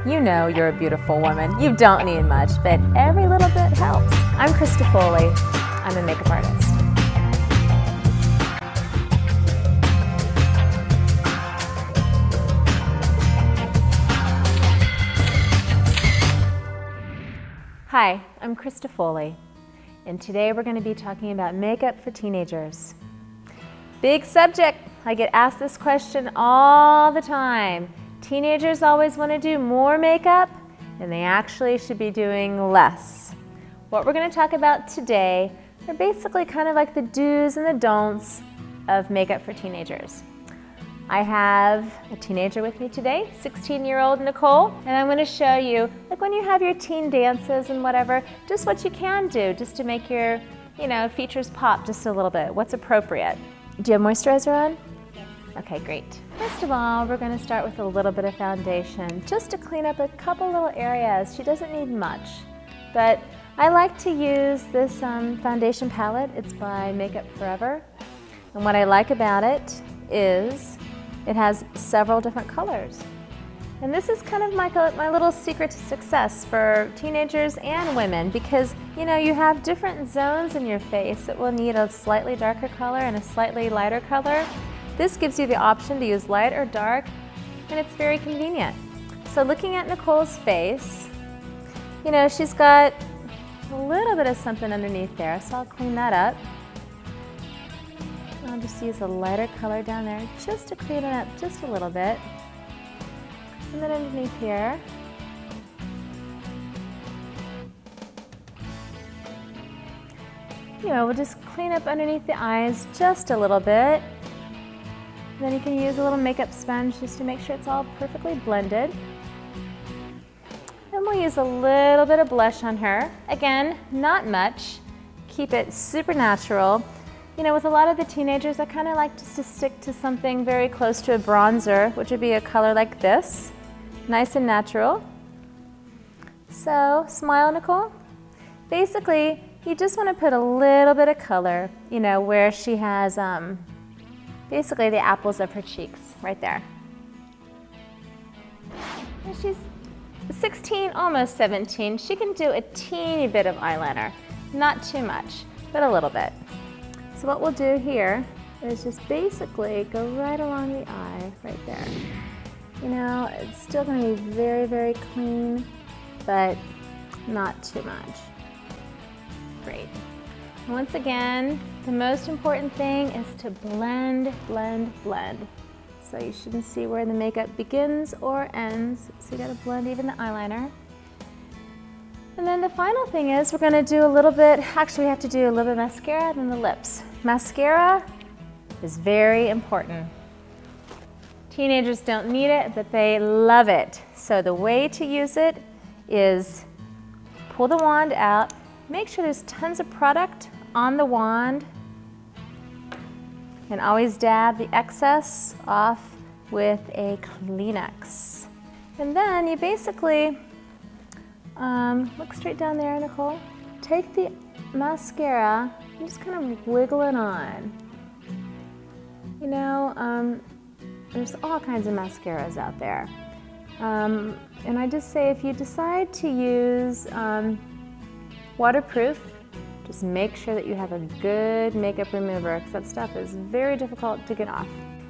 You know you're a beautiful woman. You don't need much, but every little bit helps. I'm Krista Foley. I'm a makeup artist. Hi, I'm Krista Foley, and today we're going to be talking about makeup for teenagers. Big subject. I get asked this question all the time. Teenagers always want to do more makeup, and they actually should be doing less. What we're going to talk about today are basically kind of like the do's and the don'ts of makeup for teenagers. I have a teenager with me today, 16-year-old Nicole, and I'm going to show you, like when you have your teen dances and whatever, just what you can do just to make your, features pop just a little bit. What's appropriate? Do you have moisturizer on? Yes. Okay, great. First of all, we're going to start with a little bit of foundation, just to clean up a couple little areas. She doesn't need much, but I like to use this foundation palette. It's by Makeup Forever, and what I like about it is it has several different colors. And this is kind of my little secret to success for teenagers and women, because you have different zones in your face that will need a slightly darker color and a slightly lighter color. This gives you the option to use light or dark, and it's very convenient. So looking at Nicole's face, she's got a little bit of something underneath there, so I'll clean that up. I'll just use a lighter color down there just to clean it up just a little bit. And then underneath here, we'll just clean up underneath the eyes just a little bit. And then you can use a little makeup sponge just to make sure it's all perfectly blended. And we'll use a little bit of blush on her. Again, not much. Keep it super natural. With a lot of the teenagers, I kind of like just to stick to something very close to a bronzer, which would be a color like this. Nice and natural. So, smile, Nicole. Basically, you just want to put a little bit of color, where she has basically the apples of her cheeks, right there. And she's 16, almost 17. She can do a teeny bit of eyeliner. Not too much, but a little bit. So what we'll do here is just basically go right along the eye, right there. It's still going to be very, very clean, but not too much. Great. Once again, the most important thing is to blend, blend, blend. So you shouldn't see where the makeup begins or ends, so you got to blend even the eyeliner. And then the final thing is we're going to do a little bit, actually we have to do a little bit of mascara and then the lips. Mascara is very important. Teenagers don't need it, but they love it. So the way to use it is pull the wand out, make sure there's tons of product on the wand, and always dab the excess off with a Kleenex. And then you basically look straight down there, Nicole. Take the mascara and just kind of wiggle it on. There's all kinds of mascaras out there. And I just say if you decide to use waterproof, just make sure that you have a good makeup remover, because that stuff is very difficult to get off.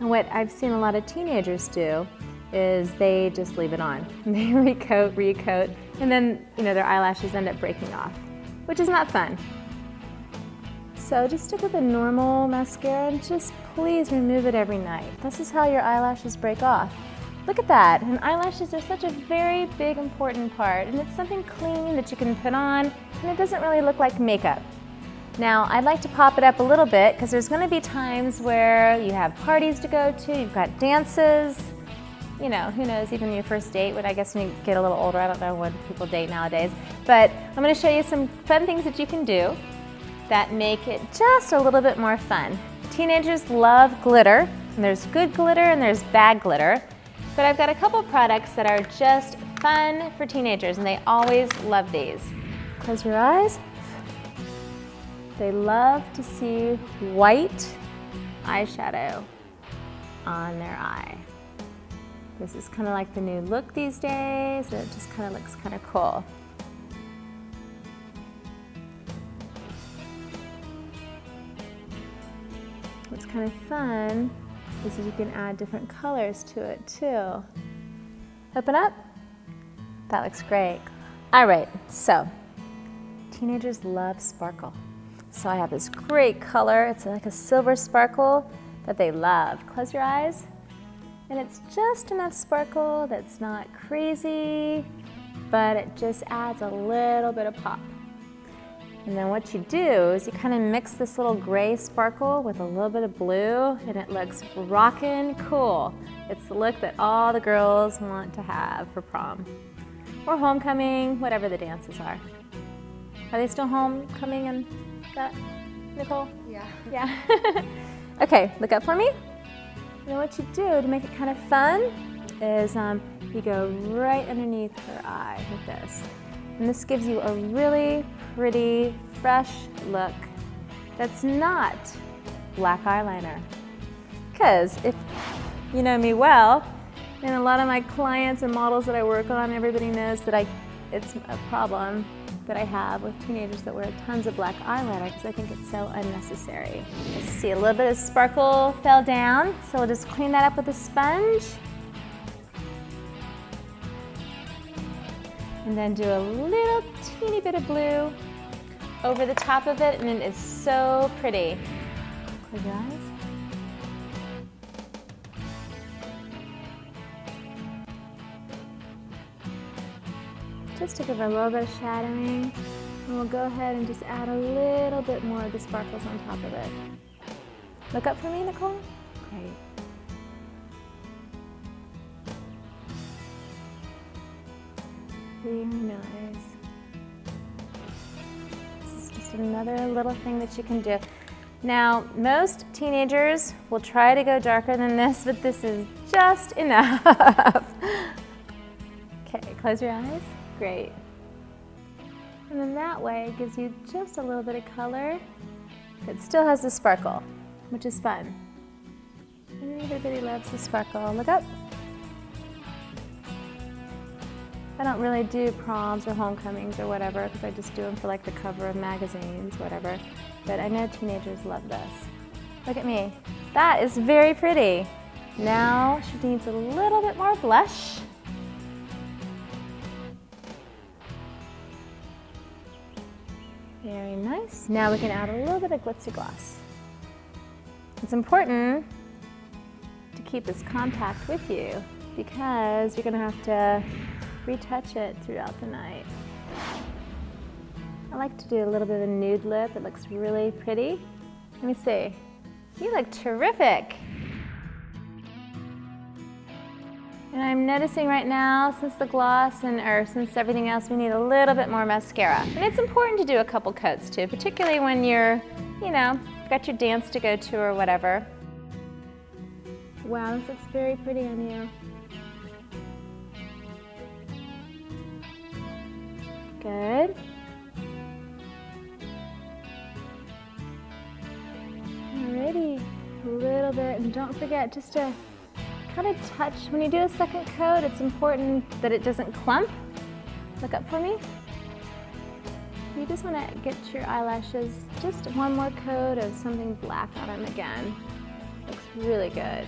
And what I've seen a lot of teenagers do is they just leave it on. They recoat, and then their eyelashes end up breaking off, which is not fun. So just stick with a normal mascara and just please remove it every night. This is how your eyelashes break off. Look at that, and eyelashes are such a very big important part, and it's something clean that you can put on, and it doesn't really look like makeup. Now, I'd like to pop it up a little bit because there's going to be times where you have parties to go to, you've got dances, who knows, even your first date, I guess when you get a little older, I don't know when people date nowadays, but I'm going to show you some fun things that you can do that make it just a little bit more fun. Teenagers love glitter, and there's good glitter and there's bad glitter, but I've got a couple products that are just fun for teenagers, and they always love these. Close your eyes. They love to see white eyeshadow on their eye. This is kind of like the new look these days. It just kind of looks kind of cool. What's kind of fun is you can add different colors to it too. Open up. That looks great. All right, so teenagers love sparkle. So I have this great color. It's like a silver sparkle that they love. Close your eyes. And it's just enough sparkle that's not crazy, but it just adds a little bit of pop. And then what you do is you kind of mix this little gray sparkle with a little bit of blue, and it looks rockin' cool. It's the look that all the girls want to have for prom or homecoming, whatever the dances are. Are they still homecoming and that, Nicole? Yeah. Yeah. Okay, look up for me. And then what you do to make it kind of fun is you go right underneath her eye with this. And this gives you a really pretty, fresh look that's not black eyeliner. Because if you know me well, and a lot of my clients and models that I work on, everybody knows that it's a problem that I have with teenagers that wear tons of black eyeliner because I think it's so unnecessary. Let's see, a little bit of sparkle fell down, so we'll just clean that up with a sponge. And then do a little teeny bit of blue over the top of it, and it is so pretty. Close your eyes. Just to give her a little bit of shadowing, and we'll go ahead and just add a little bit more of the sparkles on top of it. Look up for me, Nicole. Great. Very nice. This is just another little thing that you can do. Now, most teenagers will try to go darker than this, but this is just enough. Okay, close your eyes. Great. And then that way it gives you just a little bit of color that still has the sparkle, which is fun. And everybody loves the sparkle. Look up. I don't really do proms or homecomings or whatever because I just do them for like the cover of magazines, whatever. But I know teenagers love this. Look at me. That is very pretty. Now she needs a little bit more blush. Very nice. Now we can add a little bit of glitzy gloss. It's important to keep this compact with you because you're going to have to retouch it throughout the night. I like to do a little bit of a nude lip. It looks really pretty. Let me see. You look terrific. And I'm noticing right now, since the gloss or since everything else, we need a little bit more mascara. And it's important to do a couple coats too, particularly when you're, got your dance to go to or whatever. Wow, this looks very pretty on you. Good. Alrighty, a little bit, and don't forget just to kind of touch. When you do a second coat, it's important that it doesn't clump. Look up for me. You just want to get your eyelashes just one more coat of something black on them again. Looks really good.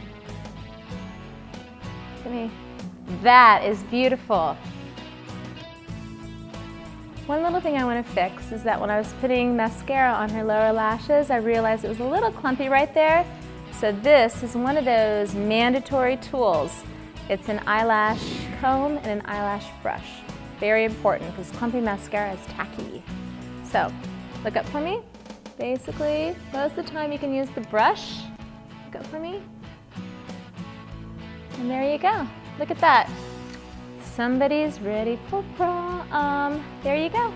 Look at me. That is beautiful. One little thing I want to fix is that when I was putting mascara on her lower lashes, I realized it was a little clumpy right there. So this is one of those mandatory tools. It's an eyelash comb and an eyelash brush. Very important because clumpy mascara is tacky. So look up for me. Basically, most of the time you can use the brush. Look up for me. And there you go. Look at that. Somebody's ready for prom. There you go.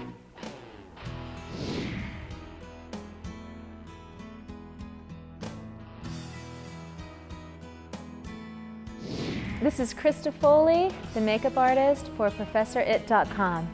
This is Krista Foley, the makeup artist for ProfessorIt.com.